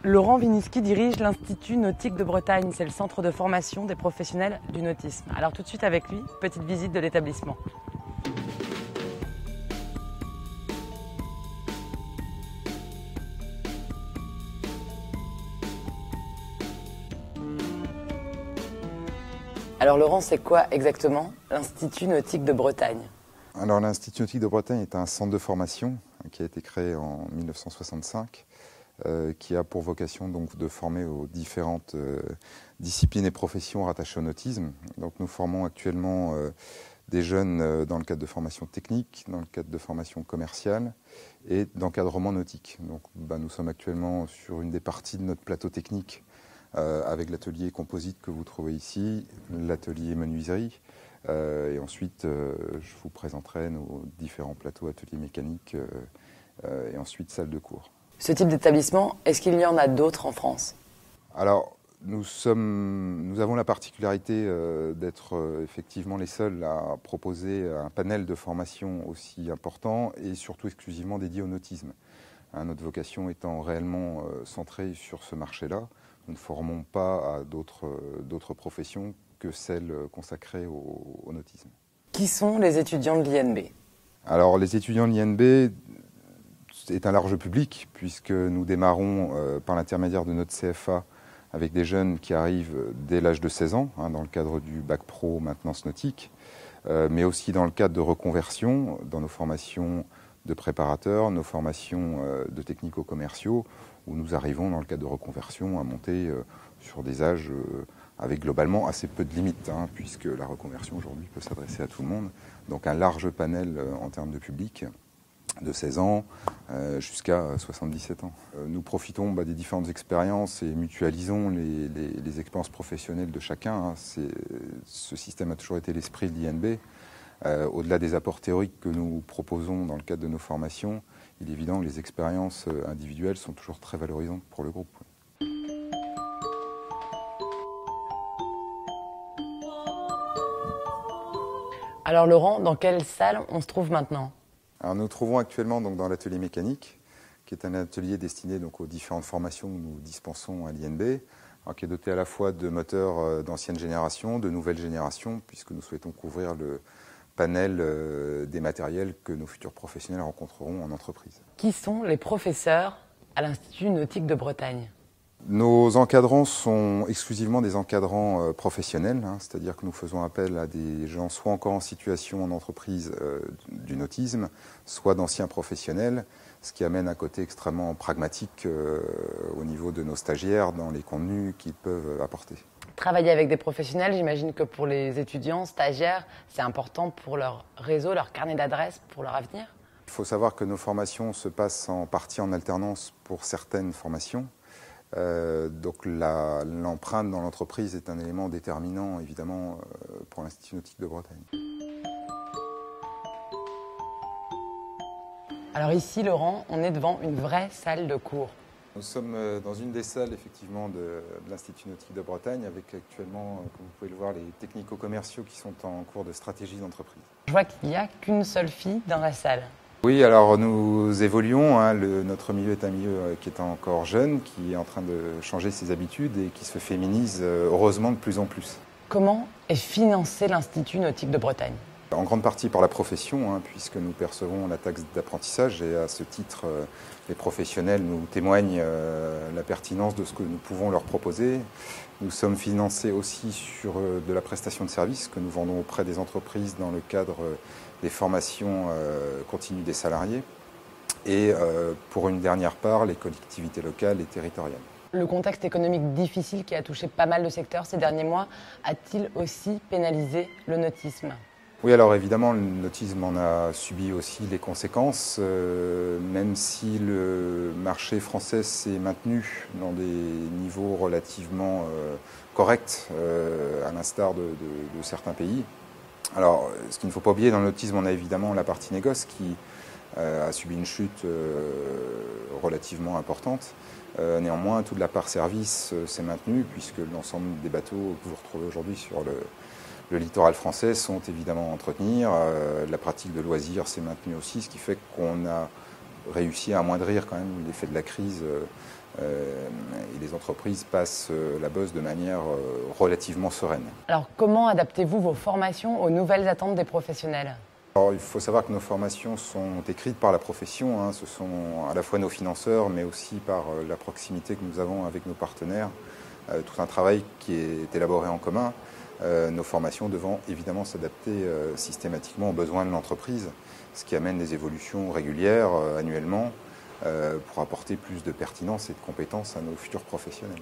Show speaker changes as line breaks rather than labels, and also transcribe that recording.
Laurent Viniski dirige l'Institut Nautique de Bretagne. C'est le centre de formation des professionnels du nautisme. Alors tout de suite avec lui, petite visite de l'établissement. Alors Laurent, c'est quoi exactement l'Institut Nautique de Bretagne?
Alors l'Institut Nautique de Bretagne est un centre de formation qui a été créé en 1965, qui a pour vocation donc de former aux différentes disciplines et professions rattachées au nautisme. Donc nous formons actuellement des jeunes dans le cadre de formation technique, dans le cadre de formation commerciale et d'encadrement nautique. Donc nous sommes actuellement sur une des parties de notre plateau technique avec l'atelier composite que vous trouvez ici, l'atelier menuiserie. Et ensuite, je vous présenterai nos différents plateaux, ateliers mécaniques et ensuite salle de cours.
Ce type d'établissement, est-ce qu'il y en a d'autres en France?
Alors, nous avons la particularité d'être effectivement les seuls à proposer un panel de formation aussi important et surtout exclusivement dédié au nautisme. Notre vocation étant réellement centrée sur ce marché-là, nous ne formons pas à d'autres professions que celles consacrées au nautisme.
Qui sont les étudiants de l'INB?
Alors les étudiants de l'INB est un large public puisque nous démarrons par l'intermédiaire de notre CFA avec des jeunes qui arrivent dès l'âge de 16 ans, dans le cadre du bac pro maintenance nautique, mais aussi dans le cadre de reconversion, dans nos formations de préparateurs, nos formations de technico-commerciaux, où nous arrivons dans le cadre de reconversion à monter sur des âges avec globalement assez peu de limites, puisque la reconversion aujourd'hui peut s'adresser à tout le monde. Donc un large panel en termes de public, de 16 ans jusqu'à 77 ans. Nous profitons des différentes expériences et mutualisons les expériences professionnelles de chacun. Ce système a toujours été l'esprit de l'INB. Au-delà des apports théoriques que nous proposons dans le cadre de nos formations, il est évident que les expériences individuelles sont toujours très valorisantes pour le groupe.
Alors Laurent, dans quelle salle on se trouve maintenant?
Alors, nous nous trouvons actuellement donc, dans l'atelier mécanique, qui est un atelier destiné donc, aux différentes formations que nous dispensons à l'INB, qui est doté à la fois de moteurs d'ancienne génération, de nouvelle génération, puisque nous souhaitons couvrir le panel des matériels que nos futurs professionnels rencontreront en entreprise.
Qui sont les professeurs à l'Institut Nautique de Bretagne?
Nos encadrants sont exclusivement des encadrants professionnels, c'est-à-dire que nous faisons appel à des gens soit encore en situation en entreprise du nautisme, soit d'anciens professionnels, ce qui amène un côté extrêmement pragmatique au niveau de nos stagiaires dans les contenus qu'ils peuvent apporter.
Travailler avec des professionnels, j'imagine que pour les étudiants, stagiaires, c'est important pour leur réseau, leur carnet d'adresses, pour leur avenir?
Il faut savoir que nos formations se passent en partie en alternance pour certaines formations. Donc l'empreinte dans l'entreprise est un élément déterminant évidemment pour l'Institut Nautique de Bretagne.
Alors ici Laurent, on est devant une vraie salle de cours.
Nous sommes dans une des salles effectivement de l'Institut Nautique de Bretagne avec actuellement, comme vous pouvez le voir, les technico-commerciaux qui sont en cours de stratégie d'entreprise.
Je vois qu'il n'y a qu'une seule fille dans la salle.
Oui, alors nous évoluons. Notre milieu est un milieu qui est encore jeune, qui est en train de changer ses habitudes et qui se féminise heureusement de plus en plus.
Comment est financé l'Institut Nautique de Bretagne?
En grande partie par la profession, puisque nous percevons la taxe d'apprentissage et à ce titre, les professionnels nous témoignent la pertinence de ce que nous pouvons leur proposer. Nous sommes financés aussi sur de la prestation de services que nous vendons auprès des entreprises dans le cadre des formations continues des salariés et pour une dernière part, les collectivités locales et territoriales.
Le contexte économique difficile qui a touché pas mal de secteurs ces derniers mois a-t-il aussi pénalisé le nautisme?
Oui, alors évidemment, le nautisme en a subi aussi les conséquences, même si le marché français s'est maintenu dans des niveaux relativement corrects, à l'instar de certains pays. Alors, ce qu'il ne faut pas oublier, dans le nautisme, on a évidemment la partie négoce qui a subi une chute relativement importante. Néanmoins, toute la part service s'est maintenue, puisque l'ensemble des bateaux que vous retrouvez aujourd'hui sur le littoral français sont évidemment à entretenir. La pratique de loisirs s'est maintenue aussi, ce qui fait qu'on a réussi à amoindrir quand même l'effet de la crise les entreprises passent la bosse de manière relativement sereine.
Alors comment adaptez-vous vos formations aux nouvelles attentes des professionnels ?
Alors, il faut savoir que nos formations sont écrites par la profession, hein. Ce sont à la fois nos financeurs, mais aussi par la proximité que nous avons avec nos partenaires. Tout un travail qui est élaboré en commun. Nos formations devant évidemment s'adapter systématiquement aux besoins de l'entreprise, ce qui amène des évolutions régulières, annuellement, pour apporter plus de pertinence et de compétences à nos futurs professionnels.